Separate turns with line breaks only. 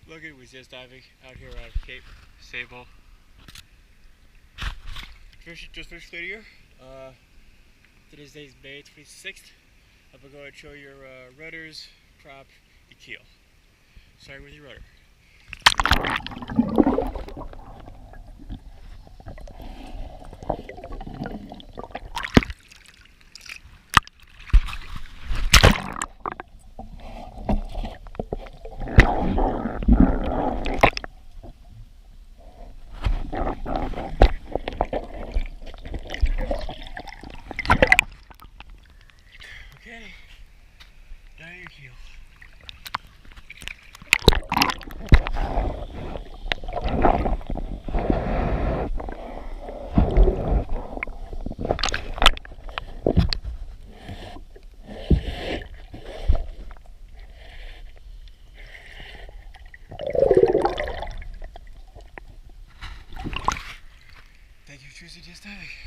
Logan was just diving out here at Cape Sable. Just finished the year. Today's day is May 26th. I'm going to go and show your rudders, prop, and keel. Starting with your rudder. Okay, now your keel. Thank you for choosing Just Diving.